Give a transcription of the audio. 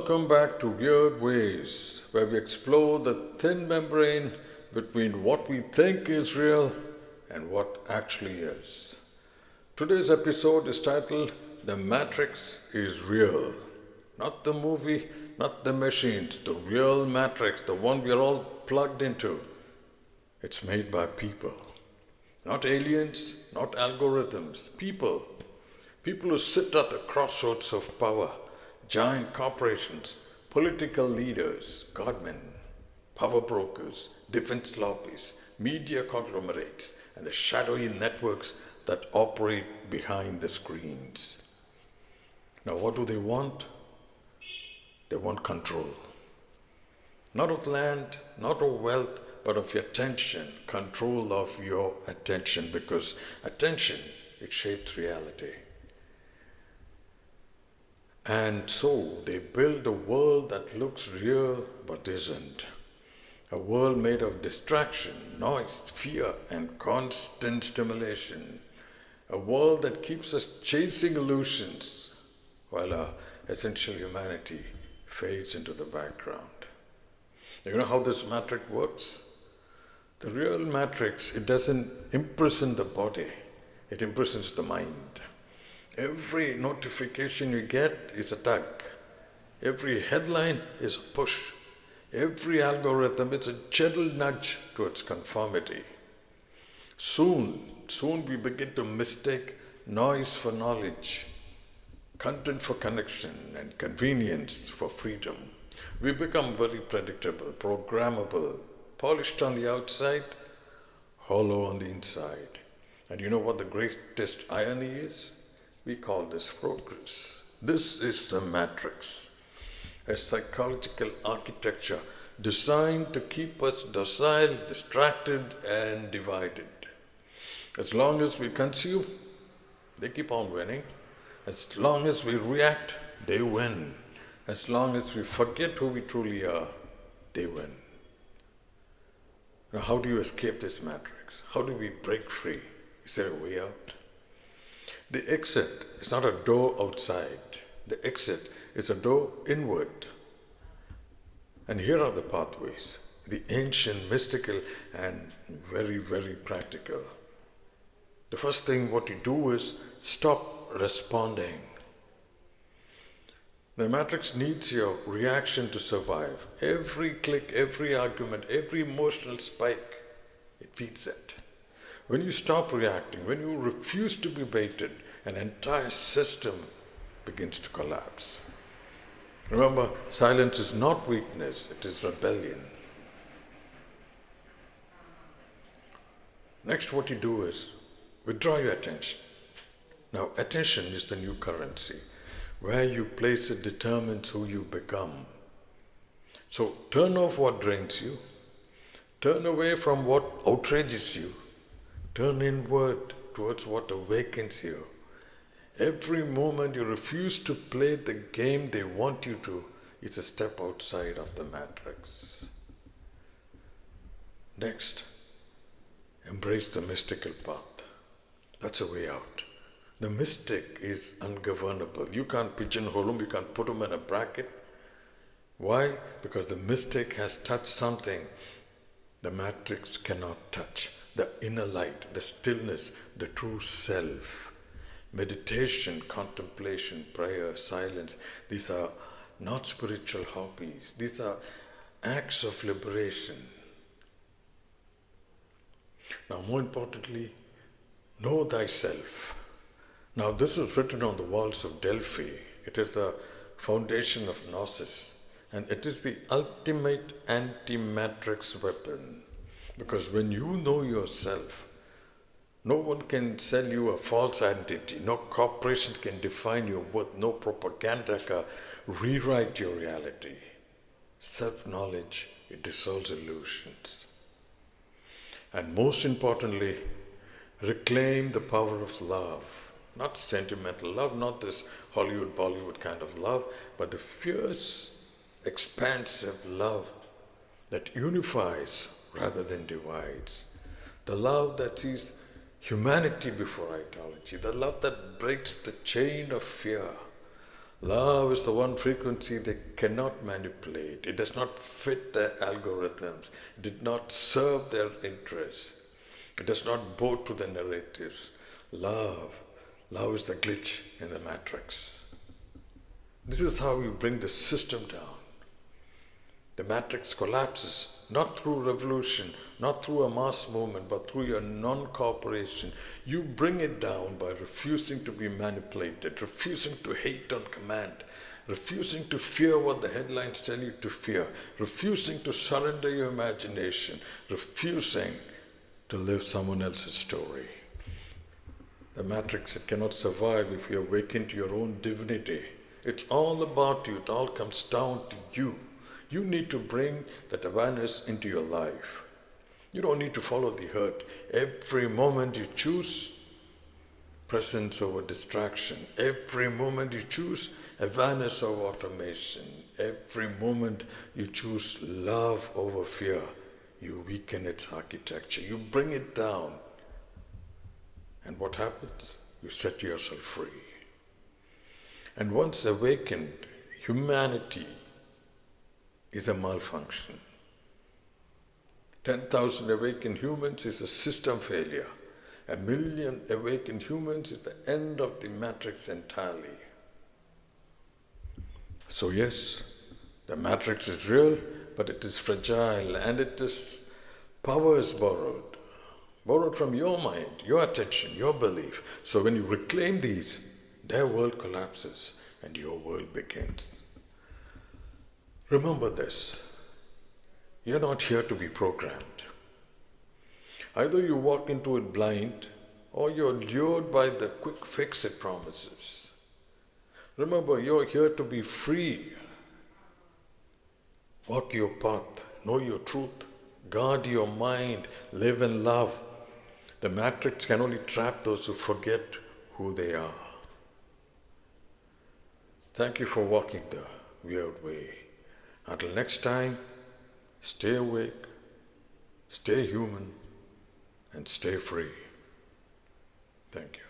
Welcome back to Wyrd Ways, where we explore the thin membrane between what we think is real and what actually is. Today's episode is titled The Matrix is Real. Not the movie, not the machines, the real matrix, the one we are all plugged into. It's made by people. Not aliens, not algorithms, people. People who sit at the crossroads of power. Giant corporations, political leaders, godmen, power brokers, defense lobbies, media conglomerates, and the shadowy networks that operate behind the screens. Now, what do they want? They want control. Not of land, not of wealth, but of your attention. Control of your attention, because attention, it shapes reality. And so they build a world that looks real but isn't. A world made of distraction, noise, fear, and constant stimulation. A world that keeps us chasing illusions while our essential humanity fades into the background. You know how this matrix works? The real matrix, it doesn't imprison the body, it imprisons the mind. Every notification you get is a tug. Every headline is a push. Every algorithm is a gentle nudge towards conformity. Soon we begin to mistake noise for knowledge, content for connection, and convenience for freedom. We become very predictable, programmable, polished on the outside, hollow on the inside. And you know what the greatest irony is? We call this progress. This is the matrix, a psychological architecture designed to keep us docile, distracted, and divided. As long as we consume, they keep on winning. As long as we react, they win. As long as we forget who we truly are, they win. Now, how do you escape this matrix? How do we break free? Is there a way out? The exit is not a door outside. The exit is a door inward. And here are the pathways, the ancient, mystical, and very, very practical. The first thing what you do is stop responding. The matrix needs your reaction to survive. Every click, every argument, every emotional spike, it feeds it. When you stop reacting, when you refuse to be baited, an entire system begins to collapse. Remember, silence is not weakness, it is rebellion. Next, what you do is withdraw your attention. Now, attention is the new currency. Where you place it determines who you become. So, turn off what drains you. Turn away from what outrages you. Turn inward towards what awakens you. Every moment you refuse to play the game they want you to, it's a step outside of the matrix. Next, embrace the mystical path. That's a way out. The mystic is ungovernable. You can't pigeonhole him, you can't put him in a bracket. Why? Because the mystic has touched something the matrix cannot touch. The inner light, the stillness, the true self. Meditation, contemplation, prayer, silence, these are not spiritual hobbies. These are acts of liberation. Now, more importantly, know thyself. Now, this was written on the walls of Delphi. It is the foundation of Gnosis, and it is the ultimate anti-matrix weapon. Because when you know yourself, no one can sell you a false identity. No corporation can define your worth. No propaganda can rewrite your reality. Self-knowledge, it dissolves illusions. And most importantly, reclaim the power of love. Not sentimental love, not this Hollywood, Bollywood kind of love, but the fierce, expansive love that unifies rather than divides. The love that sees humanity before ideology, the love that breaks the chain of fear, Love is the one frequency they cannot manipulate. It does not fit their algorithms. It did not serve their interests. It does not bow to the narratives. Love is the glitch in the matrix. This is how you bring the system down. The matrix collapses, not through revolution, not through a mass movement, but through your non-cooperation. You bring it down by refusing to be manipulated, refusing to hate on command, refusing to fear what the headlines tell you to fear, refusing to surrender your imagination, refusing to live someone else's story. The matrix, it cannot survive if you awaken to your own divinity. It's all about you. It all comes down to you. You need to bring that awareness into your life. You don't need to follow the herd. Every moment you choose presence over distraction. Every moment you choose awareness over automation. Every moment you choose love over fear. You weaken its architecture. You bring it down. And what happens? You set yourself free. And once awakened, humanity is a malfunction. 10,000 awakened humans is a system failure. 1 million awakened humans is the end of the matrix entirely. So yes, the matrix is real, but it is fragile and power is borrowed from your mind, your attention, your belief. So when you reclaim these, their world collapses and your world begins. Remember this, you're not here to be programmed. Either you walk into it blind or you're lured by the quick fix it promises. Remember, you're here to be free. Walk your path, know your truth, guard your mind, live in love. The matrix can only trap those who forget who they are. Thank you for walking the Wyrd Way. Until next time, stay awake, stay human, and stay free. Thank you.